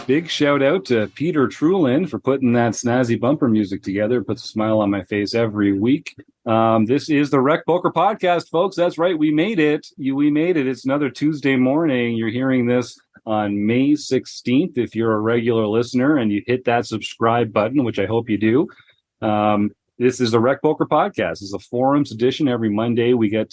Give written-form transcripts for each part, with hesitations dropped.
Big shout out to Peter Trulin for putting that snazzy bumper music together. It puts a smile on my face every week. This is the Rec Poker Podcast, folks. That's right. We made it. We made it. It's another Tuesday morning. You're hearing this on May 16th. If you're a regular listener and you hit that subscribe button, which I hope you do. This is the Rec Poker Podcast. It's a forums edition. Every Monday, we get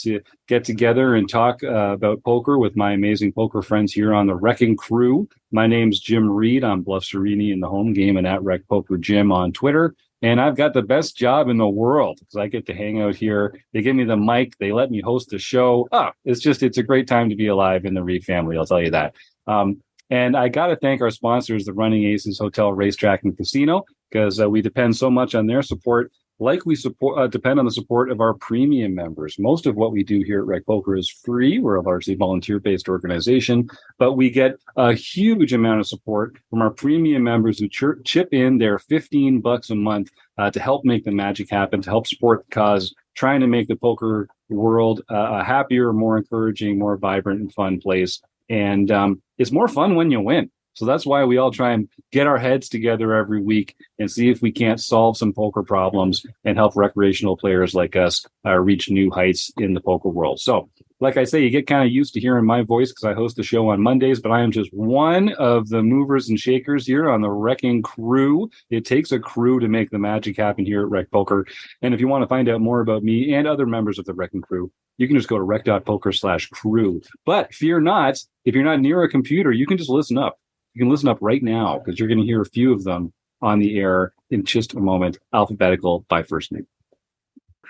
together and talk about poker with my amazing poker friends here on the Wrecking Crew. My name's Jim Reed. I'm Bluff Serini in the home game and at Rec Poker Jim on Twitter. And I've got the best job in the world because I get to hang out here. They give me the mic. They let me host the show. It's a great time to be alive in the Reed family. I'll tell you that. And I got to thank our sponsors, the Running Aces Hotel, Racetrack, and Casino, because we depend so much on their support. Like we depend on the support of our premium members. Most of what we do here at Rec Poker is free. We're a largely volunteer-based organization, but we get a huge amount of support from our premium members who chip in their $15 a month to help make the magic happen, to help support the cause, trying to make the poker world a happier, more encouraging, more vibrant and fun place. And it's more fun when you win. So that's why we all try and get our heads together every week and see if we can't solve some poker problems and help recreational players like us reach new heights in the poker world. So, like I say, you get kind of used to hearing my voice because I host the show on Mondays, but I am just one of the movers and shakers here on the Wrecking Crew. It takes a crew to make the magic happen here at Rec Poker. And if you want to find out more about me and other members of the Wrecking Crew, you can just go to rec.poker/crew. But fear not, if you're not near a computer, you can just listen up. You can listen up right now because you're going to hear a few of them on the air in just a moment, alphabetical by first name.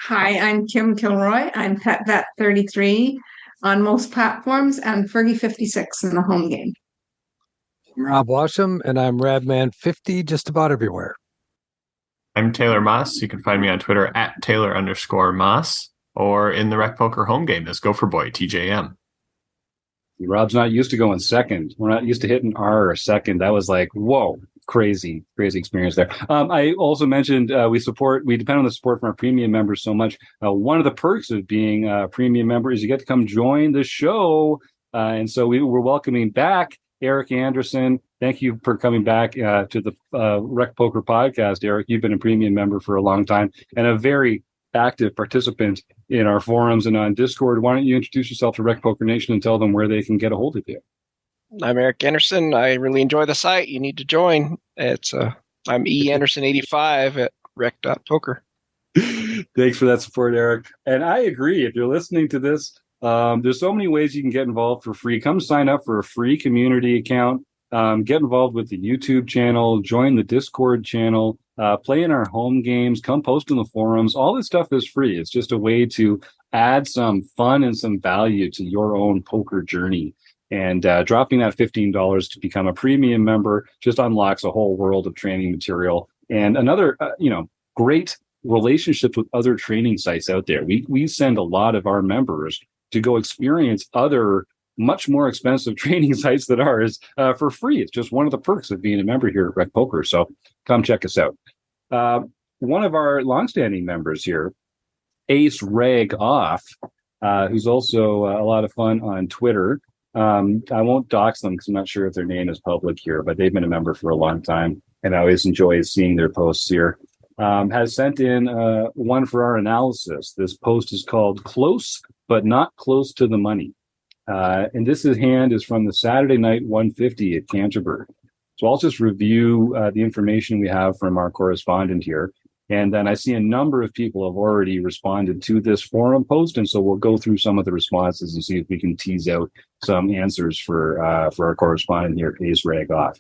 Hi, I'm Kim Kilroy. I'm PetVet33 on most platforms and Fergie56 in the home game. I'm Rob Washam, and I'm Radman50 just about everywhere. I'm Taylor Moss. You can find me on Twitter at Taylor_Moss or in the Rec Poker home game as Gopherboy, TJM. Rob's not used to going second. We're not used to hitting R or second. That was like, whoa, crazy experience there. I also mentioned we depend on the support from our premium members so much. One of the perks of being a premium member is you get to come join the show. And so we're welcoming back Eric Anderson. Thank you for coming back to the Rec Poker Podcast, Eric. You've been a premium member for a long time and a very active participant in our forums and on Discord. Why don't you introduce yourself to Rec Poker Nation and tell them where they can get a hold of you? I'm Eric Anderson. I really enjoy the site. You need to join. I'm Anderson85 at rec.poker. Thanks for that support, Eric. And I agree. If you're listening to this, there's so many ways you can get involved for free. Come sign up for a free community account. Get involved with the YouTube channel. Join the Discord channel. Play in our home games, come post in the forums. All this stuff is free. It's just a way to add some fun and some value to your own poker journey. And dropping that $15 to become a premium member just unlocks a whole world of training material and another, great relationships with other training sites out there. We send a lot of our members to go experience other much more expensive training sites than ours for free. It's just one of the perks of being a member here at Rec Poker. So come check us out. One of our longstanding members here, Aceragoff, who's also a lot of fun on Twitter. I won't dox them because I'm not sure if their name is public here, but they've been a member for a long time, and I always enjoy seeing their posts here. Has sent in one for our analysis. This post is called Close, but Not Close to the Money. And this hand is from the Saturday night 150 at Canterbury. So I'll just review the information we have from our correspondent here. And then I see a number of people have already responded to this forum post. And so we'll go through some of the responses and see if we can tease out some answers for our correspondent here, Aceragoff.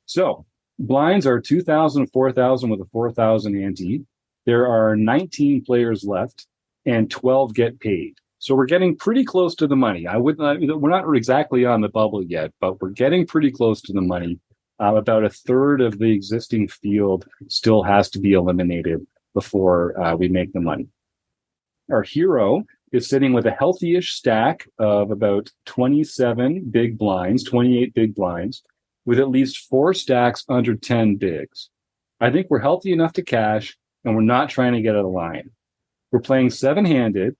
So blinds are 2,000, 4,000 with a 4,000 ante. There are 19 players left and 12 get paid. So we're getting pretty close to the money. We're not exactly on the bubble yet, but we're getting pretty close to the money. About a third of the existing field still has to be eliminated before we make the money. Our hero is sitting with a healthy-ish stack of about 27 big blinds, 28 big blinds. with at least 4 stacks under 10 bigs. I think we're healthy enough to cash, and we're not trying to get out of line. We're playing 7-handed,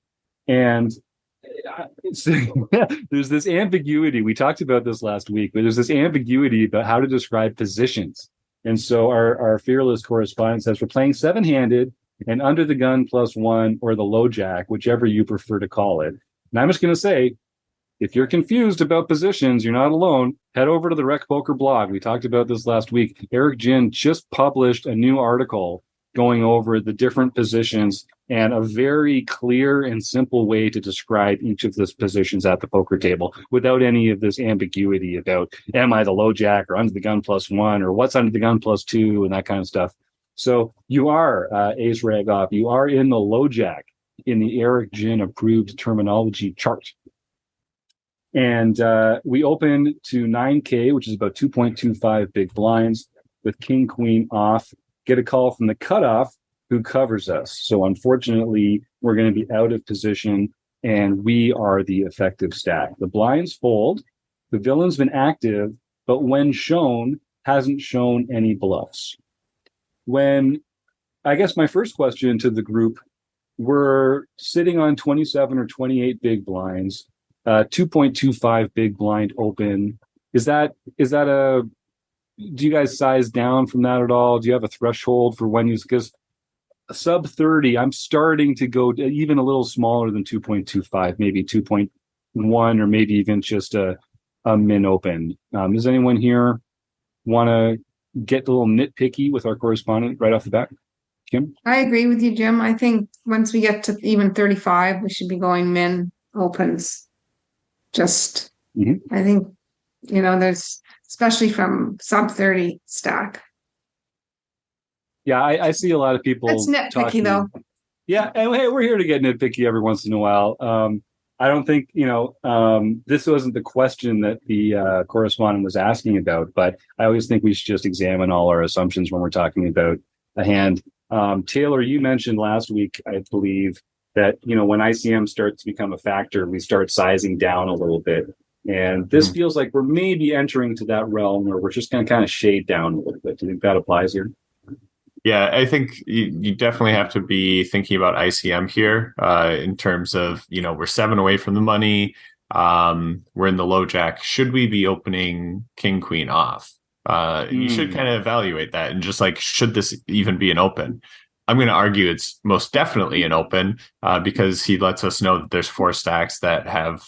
and there's this ambiguity. We talked about this last week, but there's this ambiguity about how to describe positions. And so our fearless correspondent says we're playing 7-handed and under the gun +1 or the low jack, whichever you prefer to call it. And I'm just going to say, if you're confused about positions, you're not alone. Head over to the Rec Poker blog. We talked about this last week. Eric Jin just published a new article going over the different positions and a very clear and simple way to describe each of those positions at the poker table without any of this ambiguity about, am I the low jack or under the gun +1 or what's under the gun +2 and that kind of stuff. So you are, Aceragoff, you are in the low jack in the Eric Jin approved terminology chart. And we open to 9K, which is about 2.25 big blinds with king, queen off. Get a call from the cutoff who covers us. So unfortunately, we're going to be out of position and we are the effective stack. The blinds fold. The villain's been active, but when shown, hasn't shown any bluffs. I guess my first question to the group, we're sitting on 27 or 28 big blinds, 2.25 big blind open. Is that do you guys size down from that at all? Do you have a threshold for when because sub 30, I'm starting to go even a little smaller than 2.25, maybe 2.1, or maybe even just a min open. Does anyone here want to get a little nitpicky with our correspondent right off the bat? Kim? I agree with you, Jim. I think once we get to even 35, we should be going min opens. I think, there's, especially from sub 30 stack. Yeah, I see a lot of people. That's nitpicky, though. Yeah, and hey, we're here to get nitpicky every once in a while. I don't think, this wasn't the question that the correspondent was asking about, but I always think we should just examine all our assumptions when we're talking about a hand. Taylor, you mentioned last week, I believe, that, when ICM starts to become a factor, we start sizing down a little bit. And this feels like we're maybe entering to that realm where we're just going to kind of shade down a little bit. Do you think that applies here? Yeah, I think you definitely have to be thinking about ICM here in terms of, we're 7 away from the money. We're in the low jack. Should we be opening king, queen off? You should kind of evaluate that and just should this even be an open? I'm going to argue it's most definitely an open because he lets us know that there's 4 stacks that have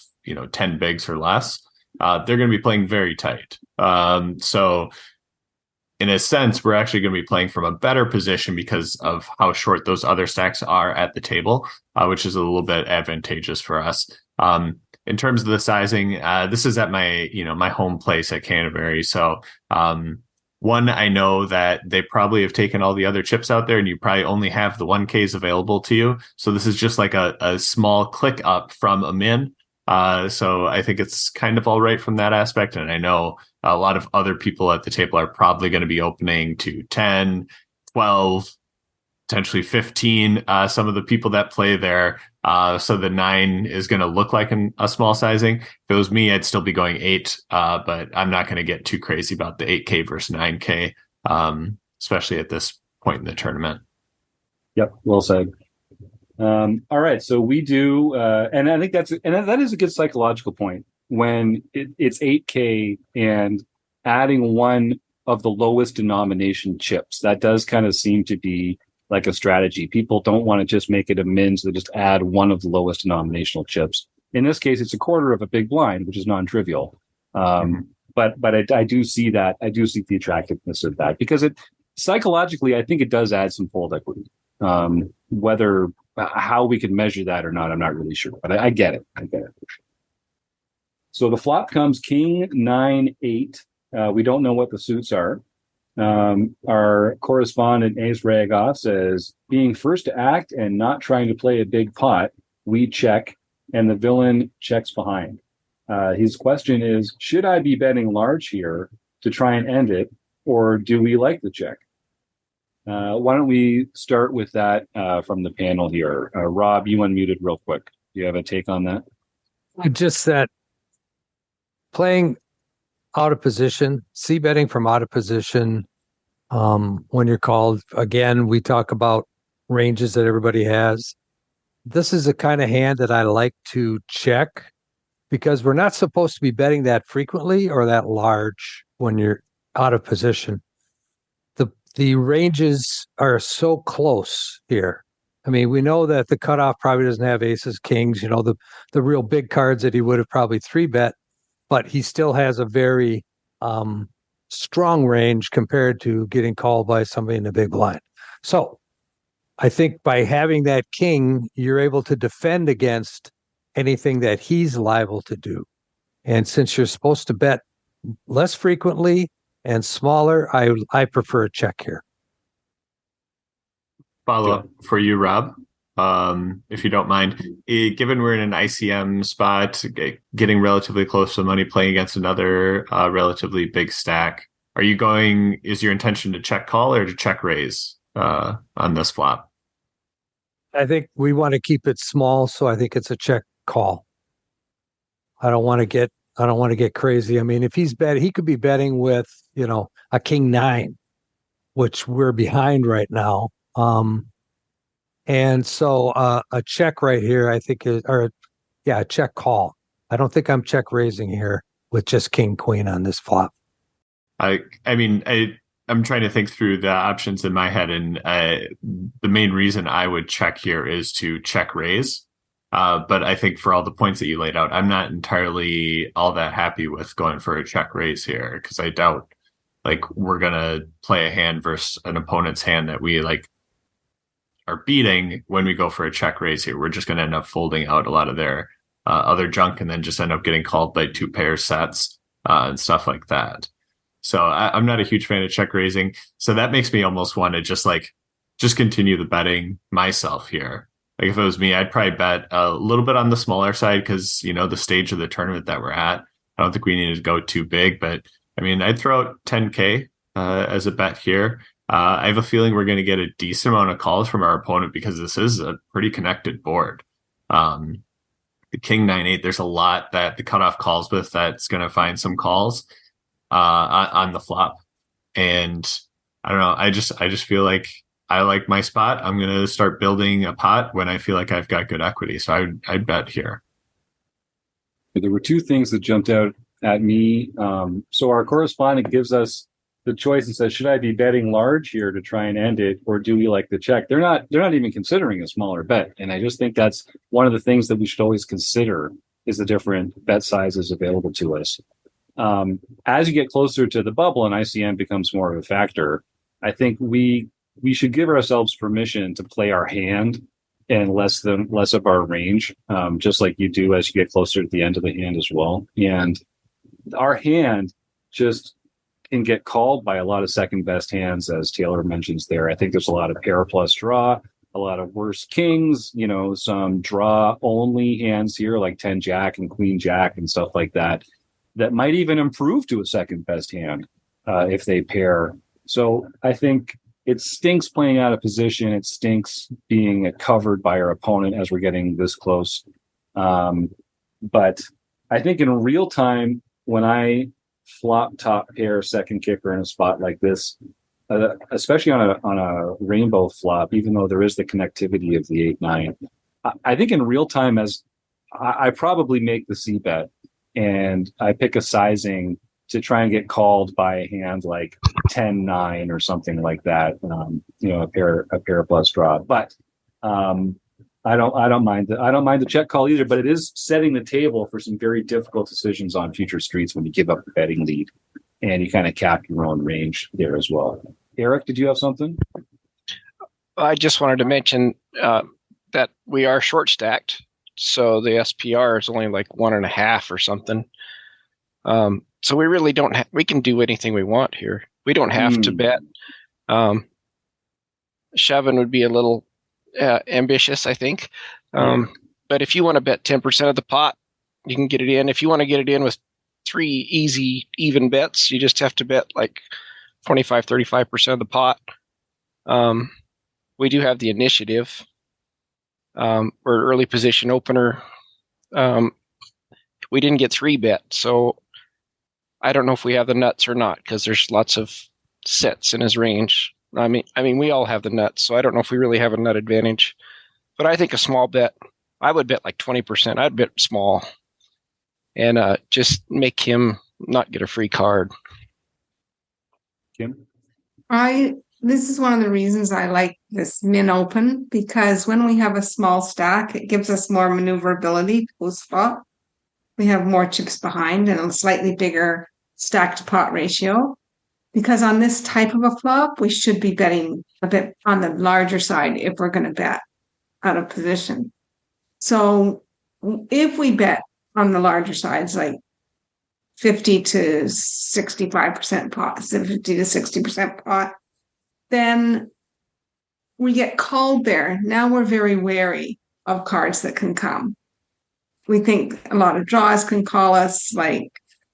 10 bigs or less. They're going to be playing very tight. So in a sense, we're actually going to be playing from a better position because of how short those other stacks are at the table, which is a little bit advantageous for us. In terms of the sizing, this is at my, my home place at Canterbury. So, one, I know that they probably have taken all the other chips out there and you probably only have the 1Ks available to you. So this is just like a small click up from a min. So I think it's kind of all right from that aspect. And I know a lot of other people at the table are probably going to be opening to 10, 12, potentially 15. Some of the people that play there. So the 9 is going to look like a small sizing. If it was me, I'd still be going 8. But I'm not going to get too crazy about the 8K versus 9K, especially at this point in the tournament. Yep. Well said. All right. So we do, and I think that is a good psychological point when it's 8K and adding one of the lowest denomination chips. That does kind of seem to be like a strategy. People don't want to just make it a min, so they just add one of the lowest denominational chips. In this case, it's a quarter of a big blind, which is non-trivial. But I do see that. I do see the attractiveness of that because it psychologically, I think it does add some fold equity. Whether how we can measure that or not, I'm not really sure, but I get it. I get it. So the flop comes king 9-8. We don't know what the suits are. Our correspondent Aceragoff says, being first to act and not trying to play a big pot, we check, and the villain checks behind. His question is, should I be betting large here to try and end it, or do we like the check? Why don't we start with that from the panel here? Rob, you unmuted real quick. Do you have a take on that? Just that playing out of position, C betting from out of position. When you're called again, we talk about ranges that everybody has. This is a kind of hand that I like to check because we're not supposed to be betting that frequently or that large when you're out of position. The ranges are so close here. I mean, we know that the cutoff probably doesn't have aces, kings, the real big cards that he would have probably three bet, but he still has a very strong range compared to getting called by somebody in the big blind. So I think by having that king, you're able to defend against anything that he's liable to do. And since you're supposed to bet less frequently and smaller, I prefer a check here. Follow up for you, Rob, if you don't mind. Given we're in an ICM spot, getting relatively close to the money, playing against another relatively big stack, is your intention to check call or to check raise on this flop? I think we want to keep it small, so I think it's a check call. I don't want to get crazy. I mean, if he could be betting with, a king 9, which we're behind right now. And so a check right here, I think a check call. I don't think I'm check raising here with just king queen on this flop. I'm trying to think through the options in my head, and the main reason I would check here is to check raise. But I think for all the points that you laid out, I'm not entirely all that happy with going for a check raise here, because I doubt we're gonna play a hand versus an opponent's hand that we are beating when we go for a check raise here. We're just gonna end up folding out a lot of their other junk and then just end up getting called by 2 pair sets and stuff like that. So I'm not a huge fan of check raising. So that makes me almost want to just continue the betting myself here. If it was me, I'd probably bet a little bit on the smaller side because, the stage of the tournament that we're at, I don't think we need to go too big. But, I'd throw out 10K as a bet here. I have a feeling we're going to get a decent amount of calls from our opponent because this is a pretty connected board. The king 9-8, there's a lot that the cutoff calls with that's going to find some calls on the flop. And I don't know, I just feel like I like my spot. I'm going to start building a pot when I feel like I've got good equity. So I'd bet here. There were 2 things that jumped out at me. So our correspondent gives us the choice and says, should I be betting large here to try and end it, or do we like the check? They're not even considering a smaller bet. And I just think that's one of the things that we should always consider is the different bet sizes available to us. As you get closer to the bubble and ICM becomes more of a factor, I think we should give ourselves permission to play our hand and less of our range, just like you do as you get closer to the end of the hand as well. And our hand just can get called by a lot of second best hands, as Taylor mentions there. I think there's a lot of pair plus draw, a lot of worse kings, some draw only hands here like 10 jack and queen jack and stuff like that might even improve to a second best hand if they pair. So I think it stinks playing out of position. It stinks being covered by our opponent as we're getting this close. But I think in real time, when I flop top pair second kicker in a spot like this, especially on a rainbow flop, even though there is the connectivity of the 8-9, I think in real time, as I probably make the C bet and I pick a sizing to try and get called by a hand like 10-9 or something like that, a pair plus draw. But I don't mind the check call either. But it is setting the table for some very difficult decisions on future streets when you give up the betting lead and you kind of cap your own range there as well. Eric, did you have something? I just wanted to mention that we are short stacked, so the SPR is only like 1.5 or something. So we really don't we can do anything we want here. We don't have to bet. Shoving would be a little ambitious, I think. But if you want to bet 10% of the pot, you can get it in. If you want to get it in with 3 easy, even bets, you just have to bet like 25, 35% of the pot. We do have the initiative. We're early position opener. We didn't get 3 bet, so I don't know if we have the nuts or not because there's lots of sets in his range. I mean, we all have the nuts, so I don't know if we really have a nut advantage. But I think a small bet, I would bet like 20%. I'd bet small and just make him not get a free card. Kim? This is one of the reasons I like this min open, because when we have a small stack, it gives us more maneuverability post flop. We have more chips behind and a slightly bigger stack to pot ratio. Because on this type of a flop, we should be betting a bit on the larger side if we're going to bet out of position. So if we bet on the larger sides, like 50 to 65% pot, 50 to 60% pot, then we get called there. Now we're very wary of cards that can come. We think a lot of draws can call us, like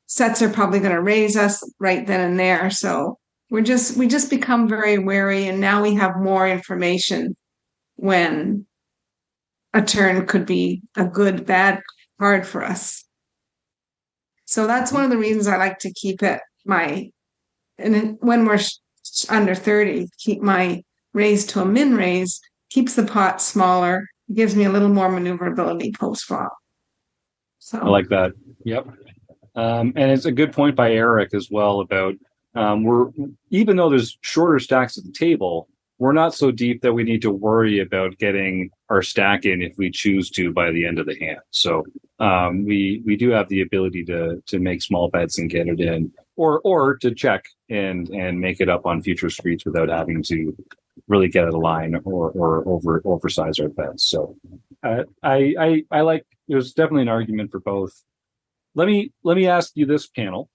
sets are probably going to raise us right then and there. So we just become very wary, and now we have more information when a turn could be a good, bad card for us. So that's one of the reasons I like to keep it and when we're under 30, keep my raise to a min raise, keeps the pot smaller, gives me a little more maneuverability post flop. So I like that. Yep. And it's a good point by Eric as well about even though there's shorter stacks at the table, we're not so deep that we need to worry about getting our stack in if we choose to by the end of the hand. So we do have the ability to make small bets and get it in, or to check and make it up on future streets without having to really get out of line or oversize our bets. So I like. There's definitely an argument for both. Let me ask you this, panel.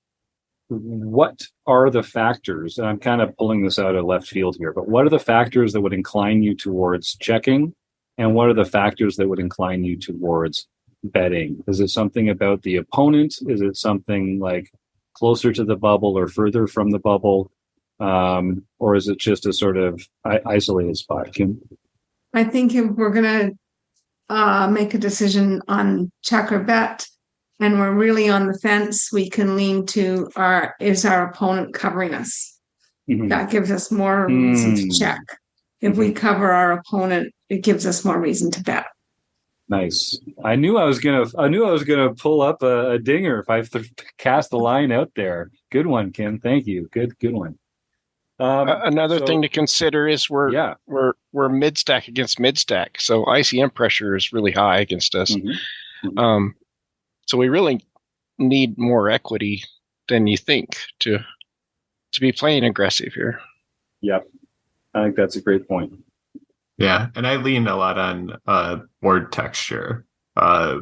What are the factors, and I'm kind of pulling this out of left field here, but what are the factors that would incline you towards checking, and what are the factors that would incline you towards betting? Is it something about the opponent? Is it something like closer to the bubble or further from the bubble? Or is it just a sort of isolated spot? Kim? I think if we're going to make a decision on check or bet, and we're really on the fence, we can lean to is our opponent covering us? Mm-hmm. That gives us more reason to check. If we cover our opponent, it gives us more reason to bet. Nice. I knew I was gonna pull up a dinger if I cast the line out there. Good one, Kim. Thank you. Good one. Another thing to consider is we're mid stack against mid stack, so ICM pressure is really high against us. Mm-hmm. Mm-hmm. So we really need more equity than you think to be playing aggressive here. Yep. I think that's a great point. Yeah, and I lean a lot on board texture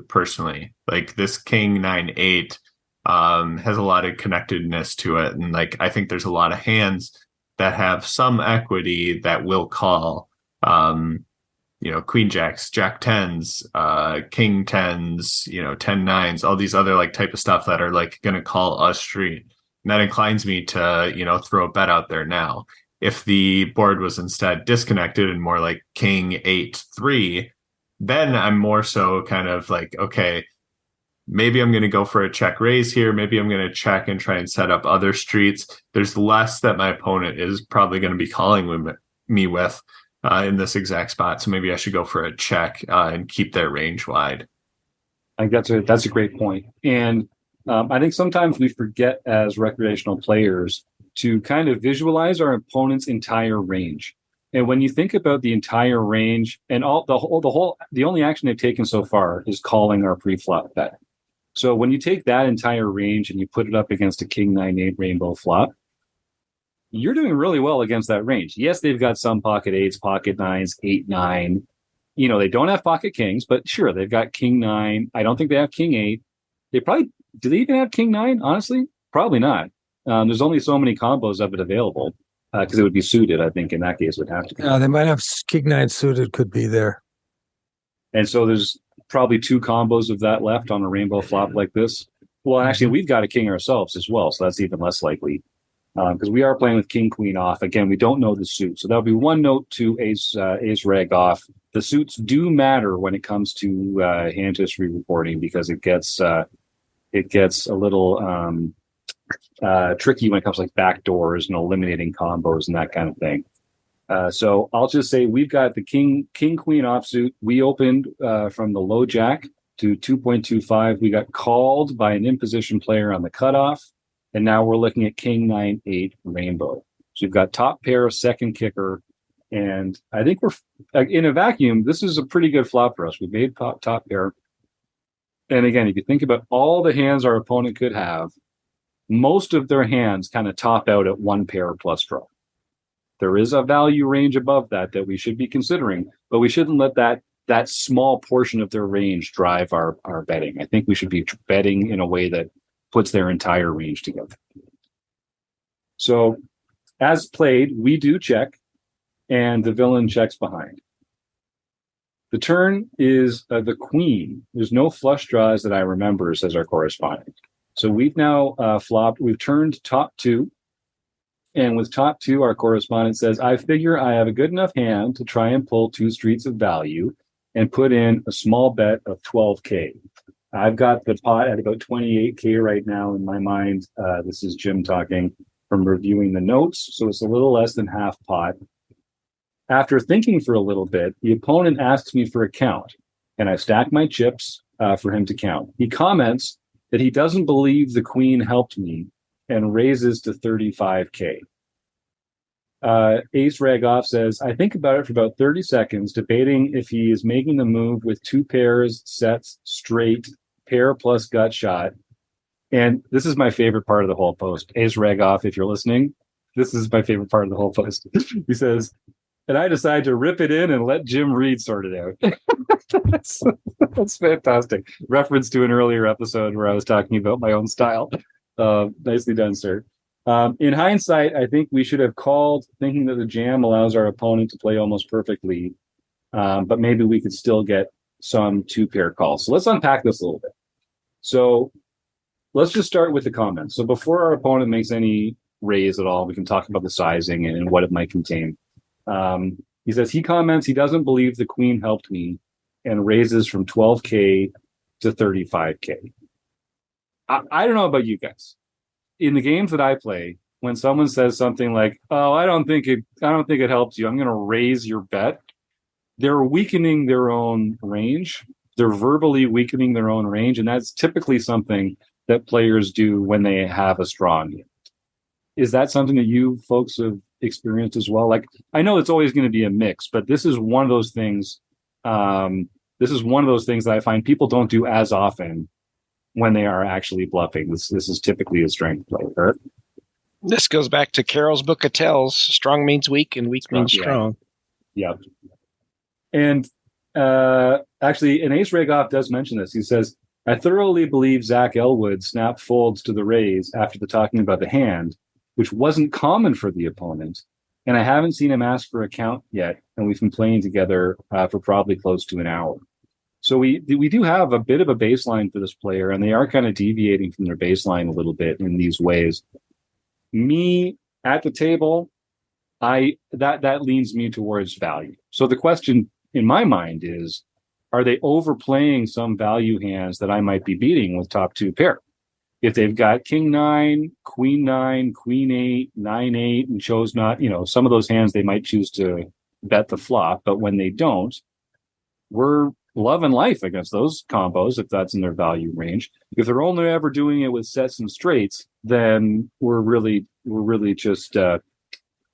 personally. Like this King 9-8 has a lot of connectedness to it, and like I think there's a lot of hands that have some equity that will call. Queen jacks, jack tens, king tens, 10-9s, all these other like type of stuff that are like going to call us street. And that inclines me to, throw a bet out there now. If the board was instead disconnected and more like king 8-3, then I'm more so kind of like, okay, maybe I'm going to go for a check raise here. Maybe I'm going to check and try and set up other streets. There's less that my opponent is probably going to be calling me with. In this exact spot, so maybe I should go for a check and keep their range wide. I think that's a great point, and I think sometimes we forget as recreational players to kind of visualize our opponent's entire range. And when you think about the entire range and the only action they've taken so far is calling our pre-flop bet. So when you take that entire range and you put it up against a King 9-8 rainbow flop, you're doing really well against that range. Yes, they've got some pocket 8s, pocket 9s, 8-9. They don't have pocket kings, but sure, they've got King 9. I don't think they have King 8. Do they even have King 9? Honestly, probably not. There's only so many combos of it available because it would be suited. I think in that case, it would have to be. Yeah, they might have King 9 suited, could be there. And so there's probably 2 combos of that left on a rainbow flop like this. Well, actually, we've got a king ourselves as well, so that's even less likely. Because we are playing with King Queen off. Again, we don't know the suit. So that'll be one note to Aceragoff. The suits do matter when it comes to hand history reporting because it gets a little tricky when it comes to like backdoors and eliminating combos and that kind of thing. So I'll just say we've got the king queen offsuit. We opened from the low jack to 2.25. We got called by an imposition player on the cutoff, and now we're looking at king 9-8 rainbow. So we've got top pair, second kicker, and I think we're in a vacuum. This is a pretty good flop for us. We made top pair, and again, if you think about all the hands our opponent could have, most of their hands kind of top out at one pair plus draw. There is a value range above that we should be considering, but we shouldn't let that small portion of their range drive our betting. I think we should be betting in a way that puts their entire range together. So as played, we do check, and the villain checks behind. The turn is the queen. There's no flush draws that I remember, says our correspondent. So we've now flopped. We've turned top two. And with top two, our correspondent says, I figure I have a good enough hand to try and pull two streets of value and put in a small bet of 12K. I've got the pot at about 28K right now in my mind. This is Jim talking from reviewing the notes. So it's a little less than half pot. After thinking for a little bit, the opponent asks me for a count, and I stack my chips for him to count. He comments that he doesn't believe the queen helped me and raises to 35K. Aceragoff says, I think about it for about 30 seconds, debating if he is making the move with two pairs, sets, straight, pair plus gut shot. And this is my favorite part of the whole post. Aceragoff, if you're listening, this is my favorite part of the whole post. He says, and I decide to rip it in and let Jim Reed sort it out. That's fantastic. Reference to an earlier episode where I was talking about my own style. Nicely done, sir. In hindsight, I think we should have called, thinking that the jam allows our opponent to play almost perfectly, but maybe we could still get some two-pair calls. So let's unpack this a little bit. So let's just start with the comments. So before our opponent makes any raise at all, we can talk about the sizing and what it might contain. He says he comments he doesn't believe the queen helped me and raises from 12K to 35K. I don't know about you guys. In the games that I play, when someone says something like, "Oh, I don't think it helps you. I'm going to raise your bet," they're weakening their own range. They're verbally weakening their own range, and that's typically something that players do when they have a strong hand. Is that something that you folks have experienced as well? Like, I know it's always going to be a mix, but this is one of those things. This is one of those things that I find people don't do as often when they are actually bluffing. This is typically a strength play. Right? This goes back to Carol's book of tells. Strong means weak, and weak means strong. Yep. And actually, and Aceragoff does mention this. He says, I thoroughly believe Zach Elwood snapped folds to the raise after the talking about the hand, which wasn't common for the opponent. And I haven't seen him ask for a count yet, and we've been playing together for probably close to an hour. So we do have a bit of a baseline for this player, and they are kind of deviating from their baseline a little bit in these ways. Me at the table, that leans me towards value. So the question in my mind is, are they overplaying some value hands that I might be beating with top two pair? If they've got king 9, queen 8, 9-8, and chose not, some of those hands they might choose to bet the flop, but when they don't, we're love and life against those combos if that's in their value range. If they're only ever doing it with sets and straights, then we're really just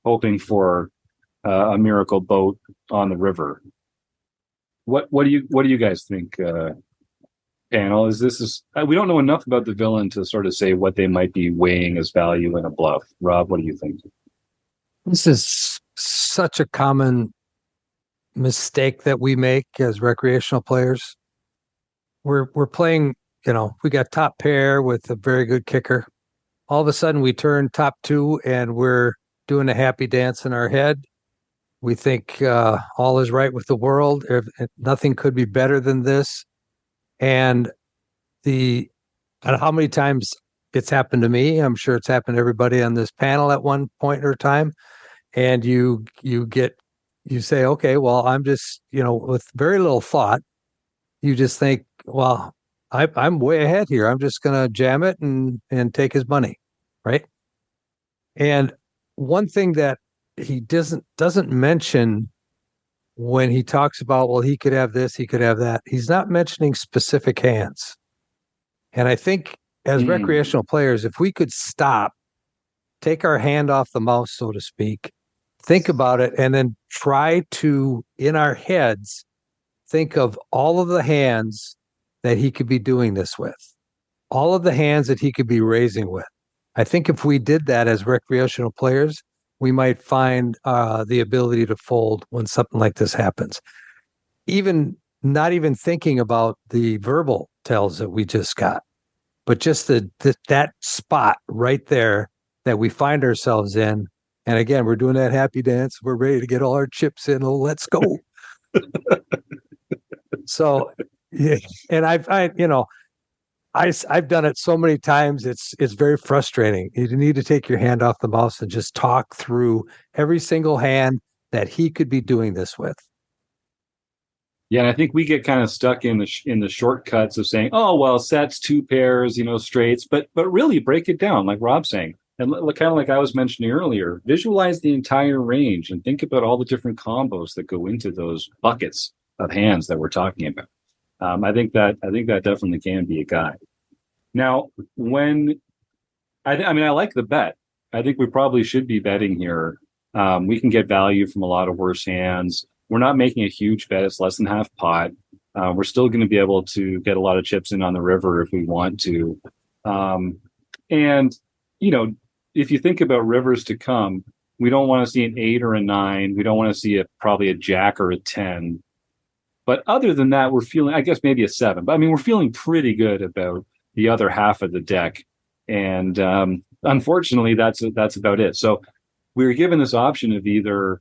hoping for a miracle boat on the river. What do you guys think, panel? We don't know enough about the villain to sort of say what they might be weighing as value in a bluff. Rob, what do you think? This is such a common mistake that we make as recreational players. We're playing, we got top pair with a very good kicker. All of a sudden we turn top two and we're doing a happy dance in our head. We think all is right with the world. Nothing could be better than this. And how many times it's happened to me, I'm sure it's happened to everybody on this panel at one point or time. And you say, okay, well, I'm just, with very little thought, you just think, well, I'm way ahead here. I'm just going to jam it and take his money. right? And one thing that he doesn't mention when he talks about, well, he could have this, he could have that, he's not mentioning specific hands. And I think as recreational players, if we could stop, take our hand off the mouse, so to speak, think about it, and then try to, in our heads, think of all of the hands that he could be doing this with, all of the hands that he could be raising with. I think if we did that as recreational players, we might find the ability to fold when something like this happens. Even not even thinking about the verbal tells that we just got, but just that spot right there that we find ourselves in. And again, we're doing that happy dance. We're ready to get all our chips in. Oh, let's go. So, yeah, and I've done it so many times. It's very frustrating. You need to take your hand off the mouse and just talk through every single hand that he could be doing this with. Yeah, and I think we get kind of stuck in the shortcuts of saying, "Oh, well, sets, two pairs, straights," but really break it down, like Rob's saying, and kind of like I was mentioning earlier. Visualize the entire range and think about all the different combos that go into those buckets of hands that we're talking about. I think that definitely can be a guide. Now, when I mean, I like the bet. I think we probably should be betting here. We can get value from a lot of worse hands. We're not making a huge bet. It's less than half pot. We're still going to be able to get a lot of chips in on the river if we want to. And, if you think about rivers to come, we don't want to see an 8 or a 9. We don't want to see probably a jack or a 10. But other than that, we're feeling, I guess, maybe a 7. But I mean, we're feeling pretty good about the other half of the deck. And unfortunately, that's about it. So we were given this option of either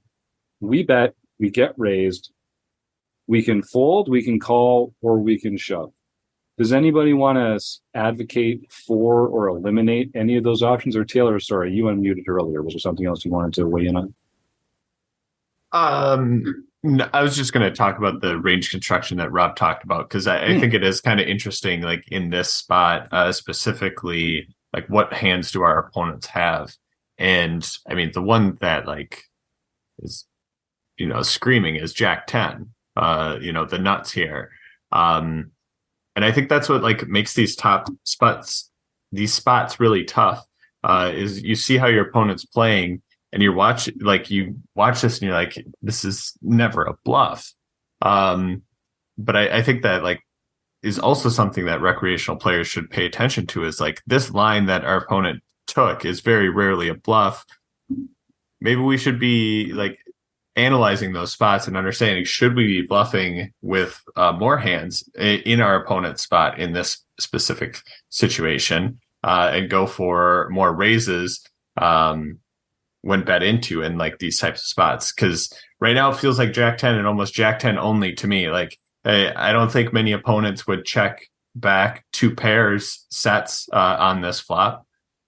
we bet, we get raised, we can fold, we can call, or we can shove. Does anybody want to advocate for or eliminate any of those options? Or Taylor, sorry, you unmuted earlier. Was there something else you wanted to weigh in on? No, I was just going to talk about the range construction that Rob talked about, because I think it is kind of interesting, like in this spot, specifically, like what hands do our opponents have? And I mean, the one that like is, screaming is Jack 10, the nuts here. And I think that's what like makes these spots really tough, is you see how your opponent's playing, and you watch this and you're like, this is never a bluff. But I think that like is also something that recreational players should pay attention to, is like this line that our opponent took is very rarely a bluff. Maybe we should be like analyzing those spots and understanding, should we be bluffing with more hands in our opponent's spot in this specific situation, and go for more raises when bet into in like these types of spots. Because right now it feels like Jack 10 and almost Jack 10 only to me. Like I don't think many opponents would check back 2 pairs sets on this flop.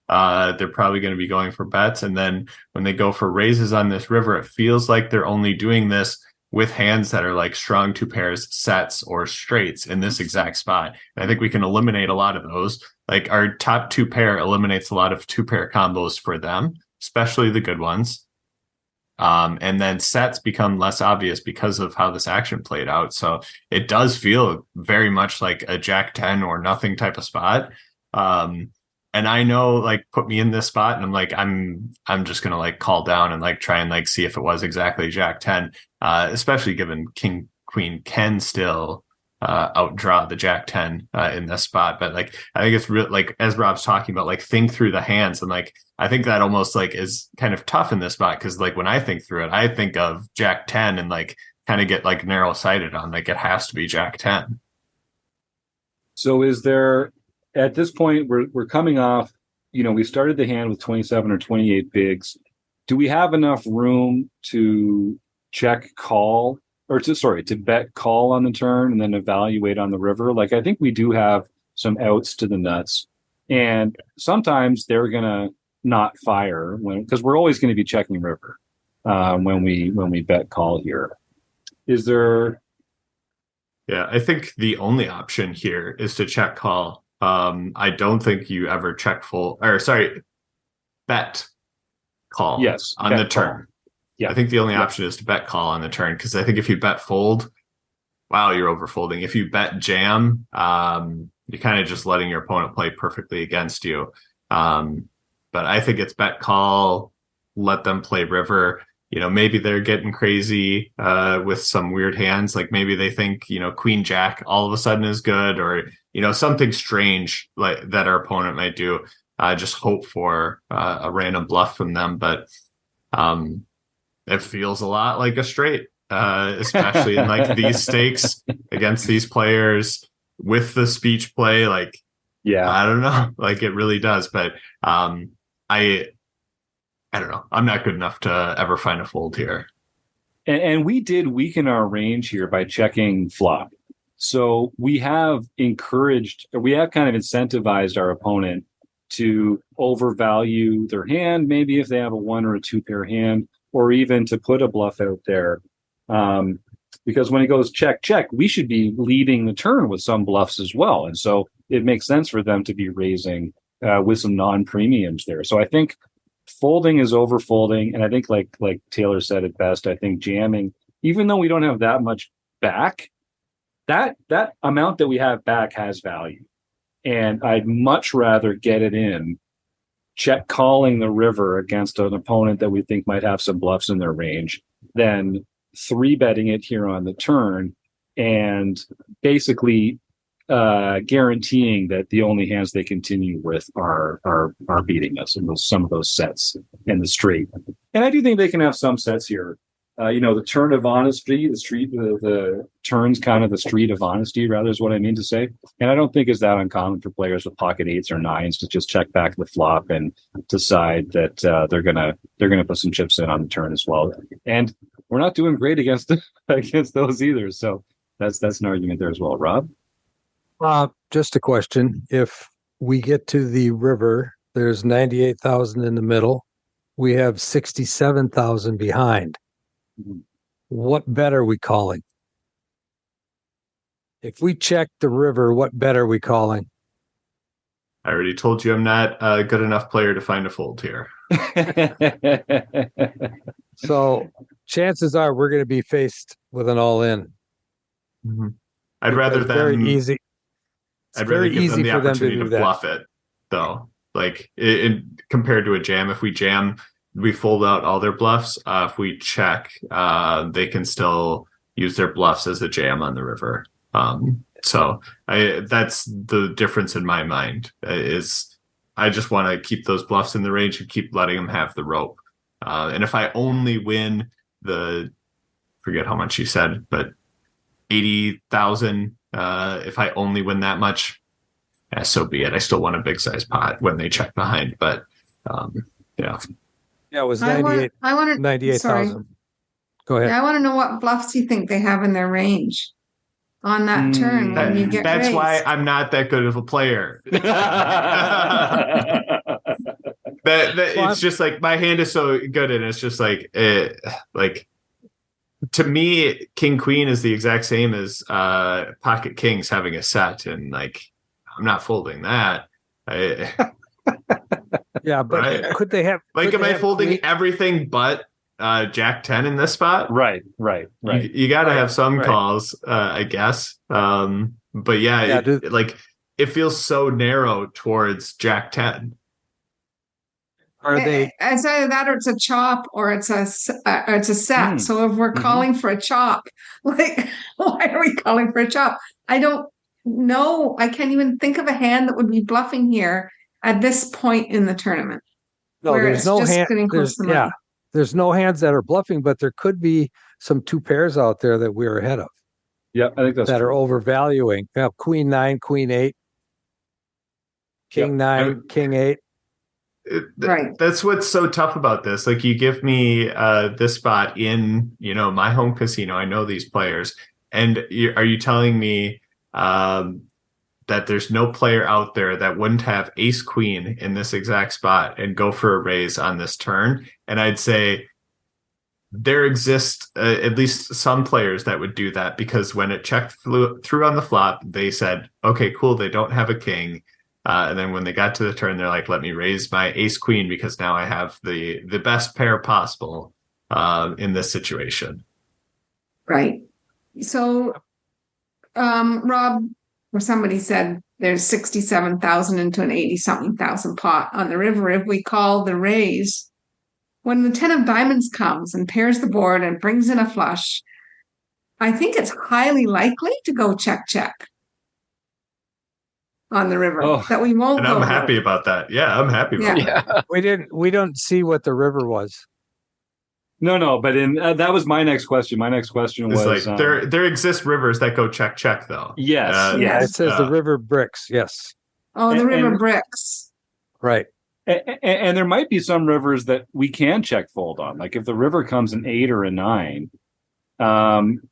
They're probably going to be going for bets. And then when they go for raises on this river, it feels like they're only doing this with hands that are like strong 2 pairs sets or straights in this exact spot. And I think we can eliminate a lot of those. Like our top 2 pair eliminates a lot of 2 pair combos for them, especially the good ones. And then sets become less obvious because of how this action played out. So it does feel very much like a Jack 10 or nothing type of spot. And I know, like, put me in this spot, and I'm like, I'm just gonna like call down and like try and like see if it was exactly Jack 10, especially given King Queen can still outdraw the Jack 10 in this spot. But like, I think it's real, like as Rob's talking about, like think through the hands, and like I think that almost like is kind of tough in this spot, because like when I think through it, I think of Jack 10 and like kind of get like narrow sighted on like it has to be Jack 10. So is there? At this point, we're coming off, we started the hand with 27 or 28 bigs. Do we have enough room to check call, or to bet call on the turn and then evaluate on the river? Like, I think we do have some outs to the nuts, and sometimes they're going to not fire because we're always going to be checking river when we bet call here. Is there? Yeah, I think the only option here is to check call. I don't think you ever check full, or sorry, bet call Yes, on bet the call. turn. Yeah. I think the only option is to bet call on the turn, because I think if you bet fold, wow, you're overfolding. If you bet jam, you're kind of just letting your opponent play perfectly against you. But I think it's bet call, let them play river. Maybe they're getting crazy with some weird hands. Like maybe they think, queen jack all of a sudden is good, or, something strange like that our opponent might do. Just hope for a random bluff from them. But it feels a lot like a straight, especially in like these stakes against these players with the speech play. Like, Yeah. I don't know, like it really does. But I don't know. I'm not good enough to ever find a fold here. And we did weaken our range here by checking flop. So we have kind of incentivized our opponent to overvalue their hand, maybe if they have a 1 or a 2 pair hand, or even to put a bluff out there. Because when it goes check, check, we should be leading the turn with some bluffs as well. And so it makes sense for them to be raising with some non-premiums there. So I think folding is overfolding. And I think like Taylor said it best, I think jamming, even though we don't have that much back, that amount that we have back has value. And I'd much rather get it in, check calling the river against an opponent that we think might have some bluffs in their range, than 3-betting it here on the turn and basically guaranteeing that the only hands they continue with are beating us in some of those sets in the straight. And I do think they can have some sets here. The turn of honesty, the turn's kind of the street of honesty, rather, is what I mean to say. And I don't think it's that uncommon for players with pocket 8s or 9s to just check back the flop and decide that they're gonna put some chips in on the turn as well. And we're not doing great against those either. So that's an argument there as well. Rob? Just a question. If we get to the river, there's 98,000 in the middle. We have 67,000 behind. What bet are we calling? If we check the river, what bet are we calling? I already told you I'm not a good enough player to find a fold here. So chances are we're going to be faced with an all-in. Mm-hmm. I'd rather them very easy. I'd rather give them the opportunity to bluff it, though. Like compared to a jam, if we jam, we fold out all their bluffs. If we check, they can still use their bluffs as a jam on the river. So that's the difference in my mind. Is I just want to keep those bluffs in the range and keep letting them have the rope. And if I only win forget how much you said, but 80,000. If I only win that much, so be it. I still want a big size pot when they check behind, but yeah. Yeah, it was 98,000. Go ahead. Yeah, I want to know what bluffs you think they have in their range on that turn when you get That's raised. why I'm not that good of a player. It's just like my hand is so good, and it's just like to me, king queen is the exact same as pocket kings having a set, and like I'm not folding that. Yeah, but right? Could they have? Like, am I folding everything but Jack 10 in this spot? Right. You got to have some calls, I guess. But yeah, it feels so narrow towards Jack 10. Are they? It's either that, or it's a chop, or it's a set. So if we're calling for a chop, like, why are we calling for a chop? I don't know. I can't even think of a hand that would be bluffing here at this point in the tournament. No, there's no hand. There's no hands that are bluffing, but there could be some 2 pairs out there that we're ahead of. Yeah, I think that's that true. are overvaluing. You know, queen 9, queen 8, king 9, king 8. Right. That's what's so tough about this. Like, you give me this spot in, my home casino. I know these players, and are you telling me that there's no player out there that wouldn't have ace queen in this exact spot and go for a raise on this turn? And I'd say there exist at least some players that would do that, because when it checked through on the flop, they said, okay, cool, they don't have a king. And then when they got to the turn, they're like, let me raise my ace queen because now I have the best pair possible in this situation. Right. So, Rob, or somebody said there's 67,000 into an 80-something thousand pot on the river. If we call the raise, when the 10 of diamonds comes and pairs the board and brings in a flush, I think it's highly likely to go check, check on the river. Oh, that we won't And go I'm happy river. about that. Yeah, I'm happy about Yeah. that. We don't see what the river was. no, but that was my next question. My next question It's was like there exist rivers that go check, check, though. yes, Yeah, yes. it says the river bricks. Yes. Oh, the river And- bricks. Right. And there might be some rivers that we can check fold on. Like if the river comes an 8 or a 9,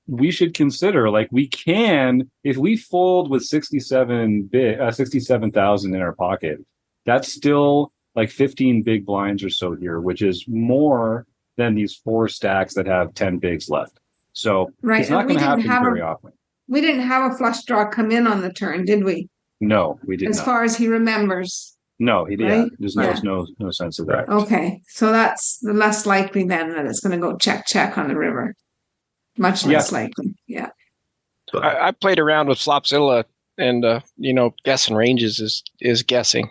we should consider, like, we can, if we fold with 67,000 in our pocket, that's still like 15 big blinds or so here, which is more than these 4 stacks that have 10 bigs left. So Right. it's not And we going to didn't happen have very often. We didn't have a flush draw come in on the turn, did we? No, we did As not. far as he remembers. No, he did. Yeah, Right? there's Yeah. no sense of that. Okay. So that's the less likely then that it's going to go check, check on the river. Much less likely. Yeah. I played around with Flopzilla, and guessing ranges is guessing.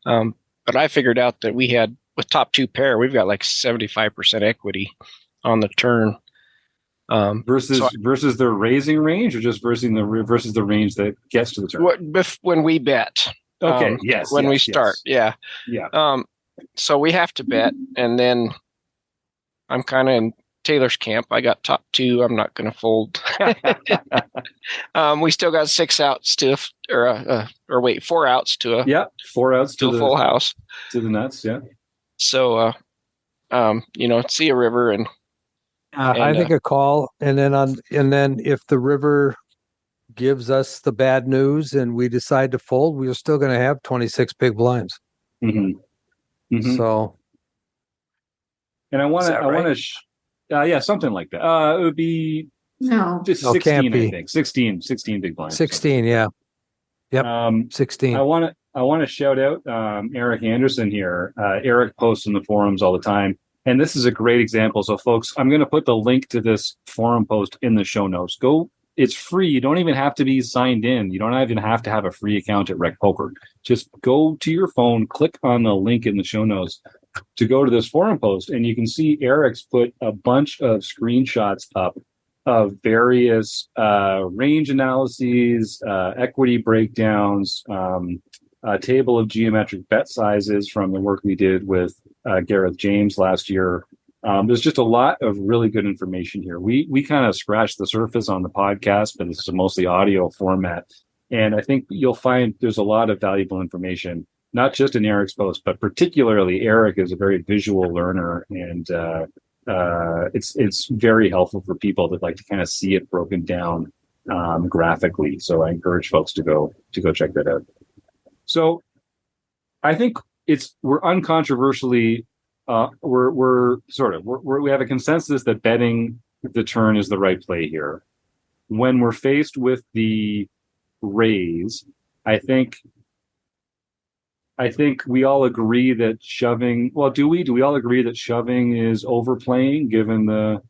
But I figured out that we had, with top 2 pair, we've got like 75% equity on the turn. Versus their raising range, or just versus the range that gets to the turn. When we bet. Okay. Yes. When we start. Yes. Yeah. So we have to bet, and then I'm kind of in Taylor's camp. I got top 2. I'm not going to fold. We still got 6 outs to, 4 outs to a 4 outs to a full house to the nuts. Yeah. So see a river and I think a call, and then if the river gives us the bad news and we decide to fold, we're still going to have 26 big blinds. Mm-hmm. Mm-hmm. So, and I want right? to, something like that. It would be just 16, I think. 16 big blinds. 16, yeah. Yep. 16. I want to shout out Eric Anderson here. Eric posts in the forums all the time. And this is a great example. So, folks, I'm going to put the link to this forum post in the show notes. Go. It's free. You don't even have to be signed in. You don't even have to have a free account at Rec Poker. Just go to your phone, click on the link in the show notes to go to this forum post, and you can see Eric's put a bunch of screenshots up of various range analyses, equity breakdowns, a table of geometric bet sizes from the work we did with Gareth James last year. There's just a lot of really good information here. We kind of scratched the surface on the podcast, but this is a mostly audio format. And I think you'll find there's a lot of valuable information, not just in Eric's post, but particularly Eric is a very visual learner, and it's very helpful for people that like to kind of see it broken down graphically. So I encourage folks to go check that out. So I think we're uncontroversially we have a consensus that betting the turn is the right play here. When we're faced with the raise, I think we all agree that shoving. Well, do we? Do we all agree that shoving is overplaying given the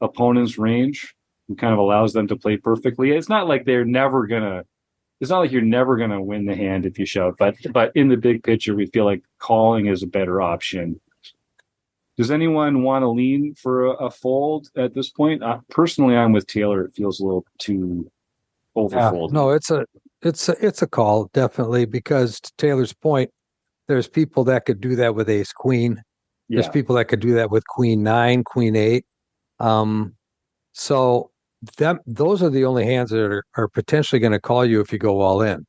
opponent's range? It kind of allows them to play perfectly. It's not like you're never gonna win the hand if you shove, but in the big picture, we feel like calling is a better option. Does anyone want to lean for a fold at this point? Personally, I'm with Taylor. It feels a little too overfold. No, it's a call, definitely, because to Taylor's point, there's people that could do that with ace queen. There's people that could do that with queen 9, queen 8. So those are the only hands that are potentially going to call you if you go all in.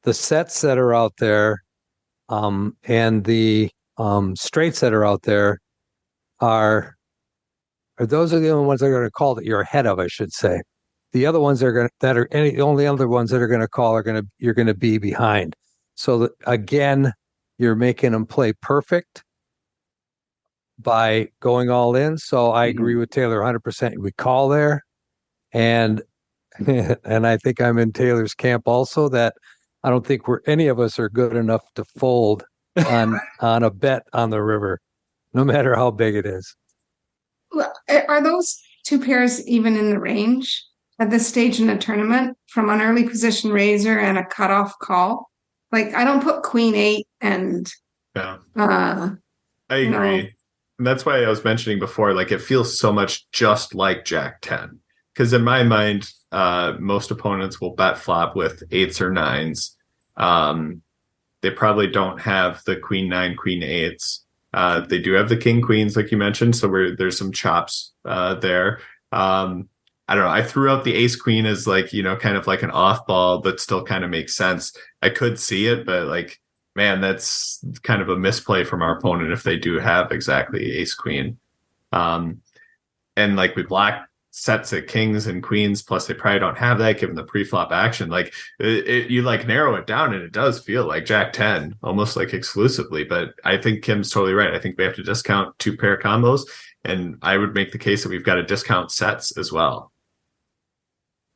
The sets that are out there, and the straights that are out there are those are the only ones that are going to call that you're ahead of, I should say. The other ones the only other ones that are going to call you're going to be behind. So that, again, you're making them play perfect by going all in. So I agree with Taylor 100%. We call there, and I think I'm in Taylor's camp also that I don't think any of us are good enough to fold on a bet on the river, no matter how big it is. Well, are those two pairs even in the range at this stage in the tournament from an early position raiser and a cutoff call? Like, I don't put queen 8 and Yeah, uh I you know, agree. And that's why I was mentioning before, like it feels so much just like Jack 10. Because in my mind, most opponents will bet flop with 8s or 9s. They probably don't have the queen 9, queen 8s. They do have the king queens, like you mentioned, so there's some chops there. I don't know. I threw out the ace queen as like, kind of like an off ball, but still kind of makes sense. I could see it, but like, man, that's kind of a misplay from our opponent if they do have exactly ace queen. And like we block sets of kings and queens, plus they probably don't have that given the pre-flop action. Like you like narrow it down and it does feel like Jack 10 almost like exclusively, but I think Kim's totally right. I think we have to discount 2-pair combos, and I would make the case that we've got to discount sets as well.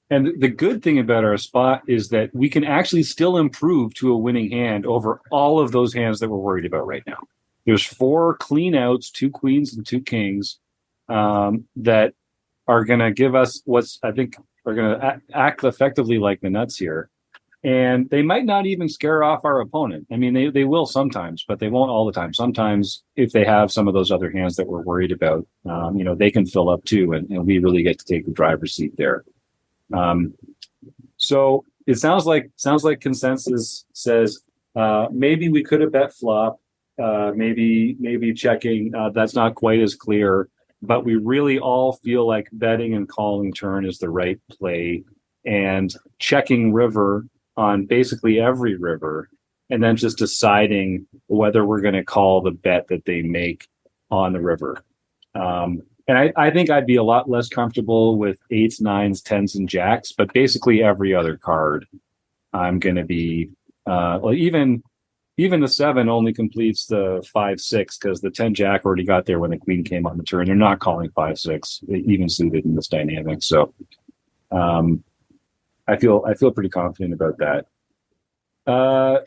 And the good thing about our spot is that we can actually still improve to a winning hand over all of those hands that we're worried about right now. There's 4 clean outs, 2 queens and 2 kings that are going to give us what's, I think, are going to act effectively like the nuts here. And they might not even scare off our opponent. I mean, they will sometimes, but they won't all the time. Sometimes if they have some of those other hands that we're worried about, they can fill up too, and we really get to take the driver's seat there. So it sounds like consensus says maybe we could have bet flop, maybe checking. That's not quite as clear, but we really all feel like betting and calling turn is the right play, and checking river on basically every river, and then just deciding whether we're going to call the bet that they make on the river. And I think I'd be a lot less comfortable with 8s, 9s, 10s, and jacks, but basically every other card, I'm going to be even the 7 only completes the 5-6 because the 10 jack already got there when the queen came on the turn. They're not calling 5-6, even suited in this dynamic. So I feel pretty confident about that.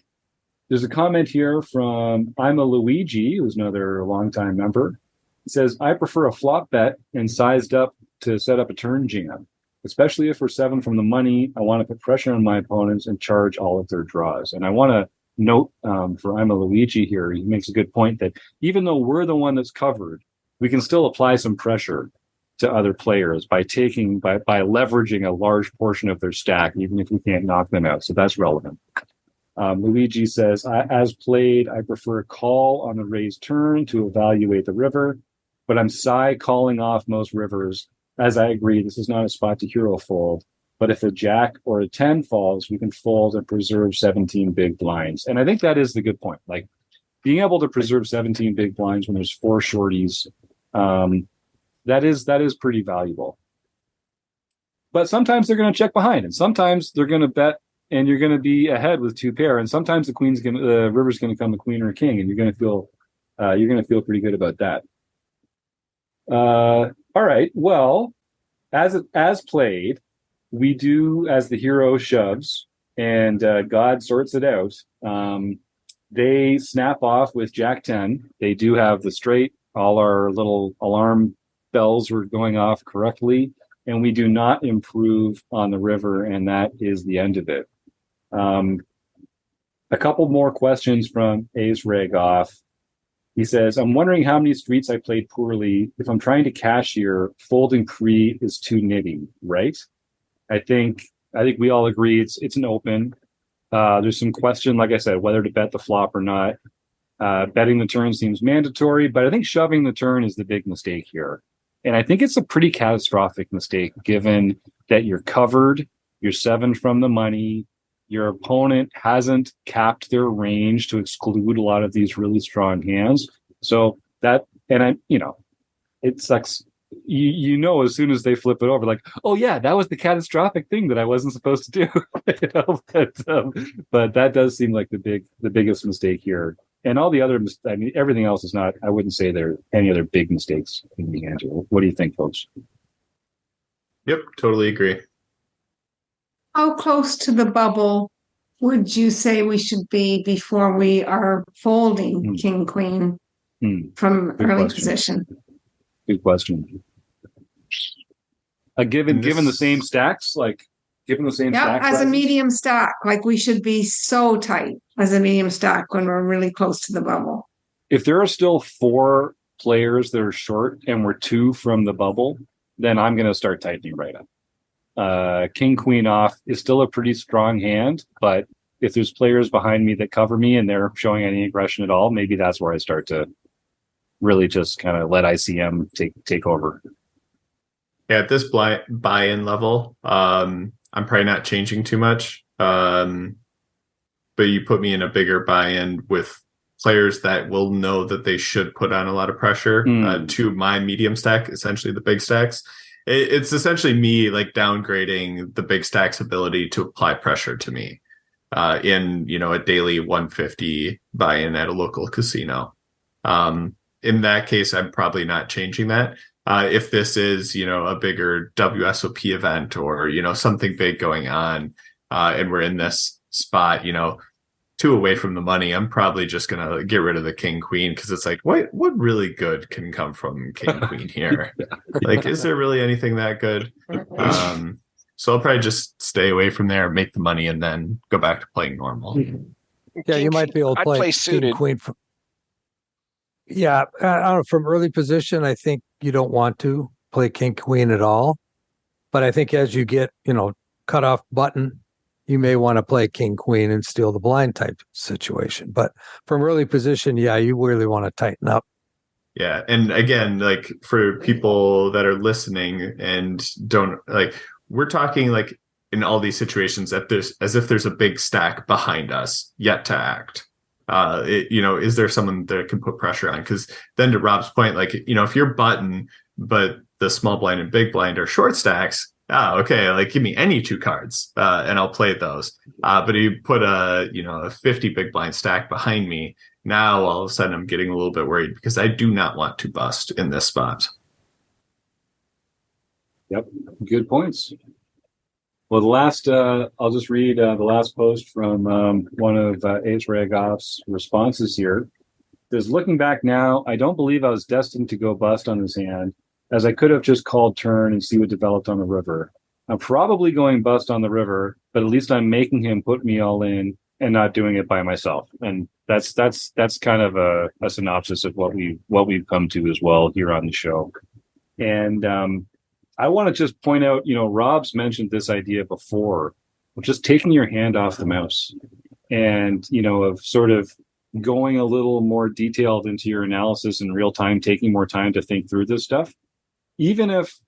There's a comment here from I'm a Luigi, who's another longtime member. It says, I prefer a flop bet and sized up to set up a turn jam, especially if we're 7 from the money. I want to put pressure on my opponents and charge all of their draws. And I want to note for I'm a Luigi here, he makes a good point that even though we're the one that's covered, we can still apply some pressure to other players by leveraging a large portion of their stack, even if we can't knock them out. So that's relevant. Luigi says, as played, I prefer a call on the raised turn to evaluate the river, but I'm calling off most rivers. As I agree, this is not a spot to hero fold, but if a jack or a 10 falls, we can fold and preserve 17 big blinds. And I think that is the good point. Like being able to preserve 17 big blinds when there's 4 shorties, that is pretty valuable. But sometimes they're going to check behind, and sometimes they're going to bet, and you're going to be ahead with 2 pair, and sometimes the river's going to come a queen or a king, and you're going to feel pretty good about that. All right. Well, as played, we do as the hero shoves, and God sorts it out. They snap off with Jack 10. They do have the straight. All our little alarm bells were going off correctly, and we do not improve on the river, and that is the end of it. A couple more questions from Aceragoff. He says, I'm wondering how many streets I played poorly. If I'm trying to cash here, folding pre is too nitty, right? I think we all agree it's an open. There's some question, like I said, whether to bet the flop or not. Betting the turn seems mandatory, but I think shoving the turn is the big mistake here. And I think it's a pretty catastrophic mistake, given that you're covered, you're 7 from the money, your opponent hasn't capped their range to exclude a lot of these really strong hands. So it sucks. As soon as they flip it over, like, oh yeah, that was the catastrophic thing that I wasn't supposed to do. But that does seem like the biggest mistake here. And all the other, everything else is not. I wouldn't say there are any other big mistakes in the hand. What do you think, folks? Yep, totally agree. How close to the bubble would you say we should be before we are folding Hmm. king, queen from Good early question. position? Good question. Given the same stacks, given the same Yeah, stack as a sizes? medium stack, like we should be so tight as a medium stack when we're really close to the bubble. If there are still 4 players that are short and we're 2 from the bubble, then I'm going to start tightening right up. King queen off is still a pretty strong hand, but if there's players behind me that cover me and they're showing any aggression at all, maybe that's where I start to really just kind of let ICM take over. Yeah, at this buy-in level, I'm probably not changing too much. But you put me in a bigger buy-in with players that will know that they should put on a lot of pressure to my medium stack, essentially the big stacks. It's essentially me like downgrading the big stacks ability to apply pressure to me in a daily 150 buy-in at a local casino. In that case, I'm probably not changing that. If this is, a bigger WSOP event or, something big going on, and we're in this spot, 2 away from the money, I'm probably just going to get rid of the king queen because it's like, what really good can come from king queen here? Like, is there really anything that good? So I'll probably just stay away from there, make the money, and then go back to playing normal. Yeah, you might be able to I'd play suited. king queen. Yeah, I don't know. From early position, I think you don't want to play king queen at all. But I think as you get, cut off button, you may want to play king queen and steal the blind type situation. But from early position, yeah, you really want to tighten up. Yeah, and again, like for people that are listening and don't we're talking like in all these situations as if there's a big stack behind us yet to act. Is there someone that can put pressure on? Because then to Rob's point, if you're button, but the small blind and big blind are short stacks, okay, give me any 2 cards, and I'll play those. But you put a 50 big blind stack behind me, now all of a sudden I'm getting a little bit worried because I do not want to bust in this spot. Yep, good points. Well, I'll just read the last post from one of Aceragoff's responses here. It says, looking back now, I don't believe I was destined to go bust on this hand, as I could have just called turn and see what developed on the river. I'm probably going bust on the river, but at least I'm making him put me all in and not doing it by myself. And that's kind of a synopsis of what we've come to as well here on the show. And I want to just point out, Rob's mentioned this idea before of just taking your hand off the mouse and, of sort of going a little more detailed into your analysis in real time, taking more time to think through this stuff. Even if,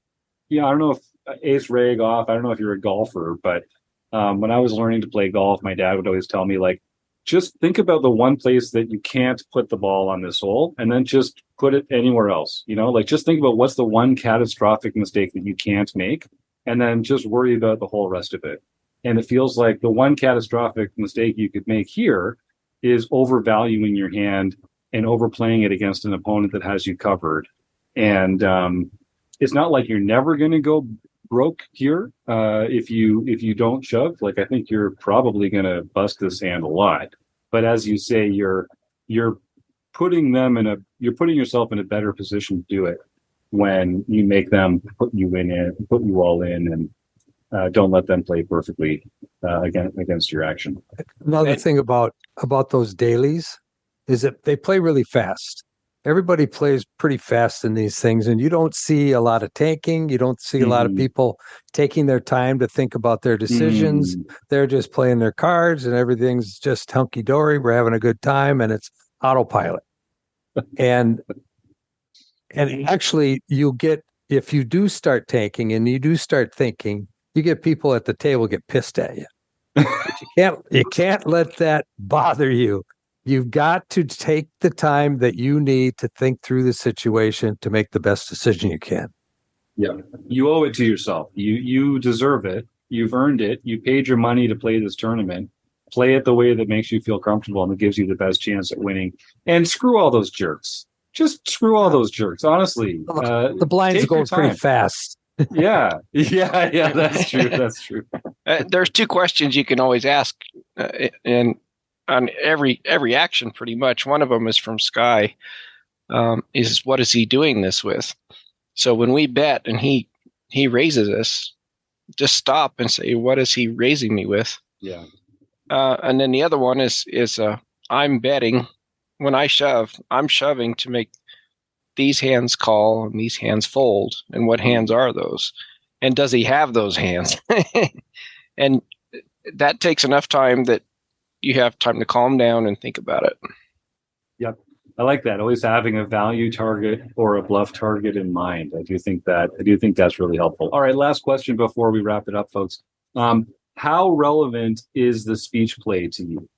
I don't know if Aceragoff, I don't know if you're a golfer, but when I was learning to play golf, my dad would always tell me, just think about the one place that you can't put the ball on this hole and then just put it anywhere else. Just think about what's the one catastrophic mistake that you can't make and then just worry about the whole rest of it. And it feels like the one catastrophic mistake you could make here is overvaluing your hand and overplaying it against an opponent that has you covered. And it's not like you're never going to go broke here if you don't shove. I think you're probably going to bust this hand a lot. But as you say, you're putting yourself in a better position to do it when you make them put you all in, and don't let them play perfectly against your action. Another thing about those dailies is that they play really fast. Everybody plays pretty fast in these things, and you don't see a lot of tanking. You don't see a lot of people taking their time to think about their decisions. They're just playing their cards, and everything's just hunky-dory. We're having a good time, and it's autopilot. and actually, if you do start tanking and you do start thinking, you get people at the table get pissed at you. But you can't let that bother you. You've got to take the time that you need to think through the situation to make the best decision you can. Yeah, you owe it to yourself. You deserve it. You've earned it. You paid your money to play this tournament. Play it the way that makes you feel comfortable and that gives you the best chance at winning. And screw all those jerks. Just screw all those jerks. Honestly, the blinds go pretty fast. Yeah, that's true. That's true. There's 2 questions you can always ask and on every action, pretty much. One of them is from Sky. Is what is he doing this with? So when we bet and he raises us, just stop and say, what is he raising me with? Yeah. And then the other one is I'm betting. When I shove, I'm shoving to make these hands call and these hands fold. And what hands are those? And does he have those hands? And that takes enough time that you have time to calm down and think about it. Yep. I like that. Always having a value target or a bluff target in mind. I do think that's really helpful. All right. Last question before we wrap it up, folks. How relevant is the speech play to you?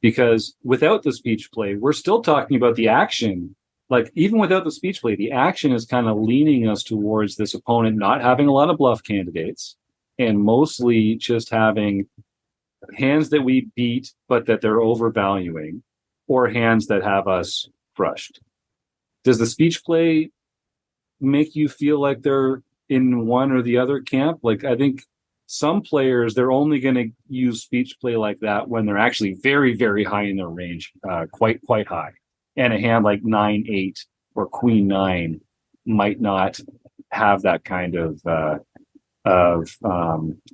Because without the speech play, we're still talking about the action. Like, even without the speech play, the action is kind of leaning us towards this opponent not having a lot of bluff candidates and mostly just having hands that we beat, but that they're overvaluing, or hands that have us crushed. Does the speech play make you feel like they're in one or the other camp? Like, I think some players, they're only going to use speech play like that when they're actually very, very high in their range, quite high. And a hand like 9-8 or Queen 9 might not have that kind of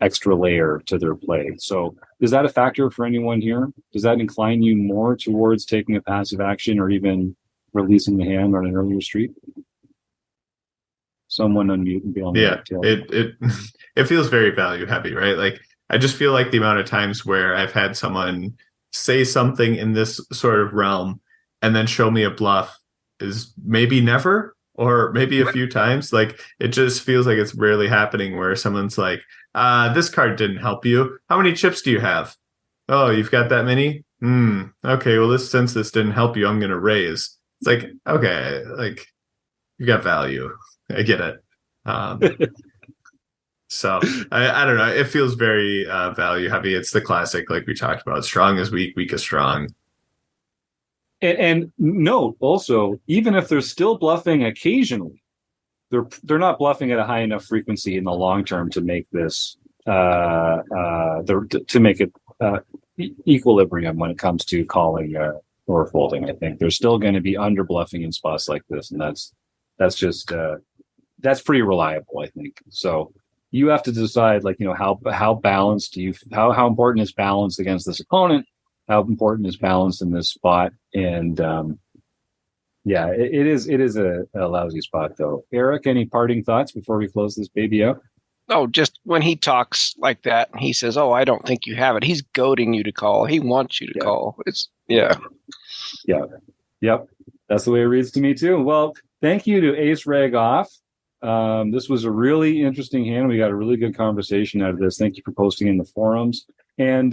extra layer to their play. So is that a factor for anyone here? Does that incline you more towards taking a passive action or even releasing the hand on an earlier street? Someone unmute and be on the Yeah, it feels very value heavy, right? Like, I just feel like the amount of times where I've had someone say something in this sort of realm and then show me a bluff is maybe never, or maybe a few times. Like, it just feels like it's rarely happening where someone's like, this card didn't help you. How many chips do you have? Oh, you've got that many? Okay, well, since this didn't help you, I'm going to raise. It's like, okay, like, you got value. I get it. So I don't know. It feels very value heavy. It's the classic, like we talked about, strong is weak, weak is strong. And note also, even if they're still bluffing occasionally, they're not bluffing at a high enough frequency in the long term to make this to make it equilibrium when it comes to calling or folding. I think they're still going to be under bluffing in spots like this, and that's just that's pretty reliable, I think. So you have to decide, like, how balanced how important is balance against this opponent? How important is balance in this spot? And it is a lousy spot, though. Eric, any parting thoughts before we close this baby out? Oh, just when he talks like that, he says, "Oh, I don't think you have it." He's goading you to call. He wants you to call. Yep. That's the way it reads to me too. Well, thank you to Aceragoff. This was a really interesting hand. We got a really good conversation out of this. Thank you for posting in the forums. And,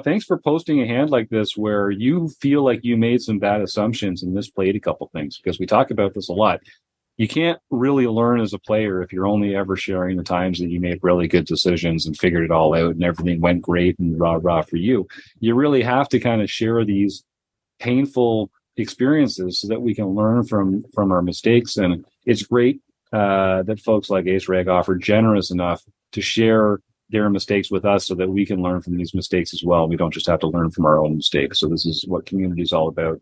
thanks for posting a hand like this where you feel like you made some bad assumptions and misplayed a couple things, because we talk about this a lot. You can't really learn as a player if you're only ever sharing the times that you made really good decisions and figured it all out and everything went great and rah for you. You really have to kind of share these painful experiences so that we can learn from our mistakes. And it's great that folks like Aceragoff are generous enough to share their mistakes with us so that we can learn from these mistakes as well. We don't just have to learn from our own mistakes. So this is what community is all about.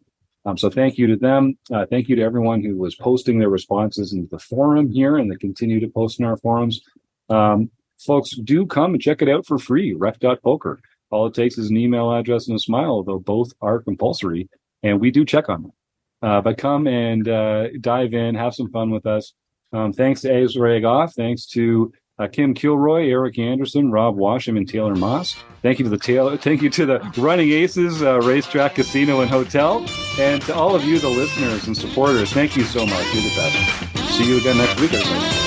So thank you to them. Thank you to everyone who was posting their responses into the forum here and that continue to post in our forums. Folks, do come and check it out for free, rec.poker. All it takes is an email address and a smile, although both are compulsory, and we do check on them. But come and dive in, have some fun with us. Thanks to Aceragoff. Thanks to Kim Kilroy, Eric Anderson, Rob Washam, and Taylor Moss. Thank you to the Running Aces Racetrack, Casino, and Hotel, and to all of you, the listeners and supporters. Thank you so much. You're the best. See you again next week, everybody.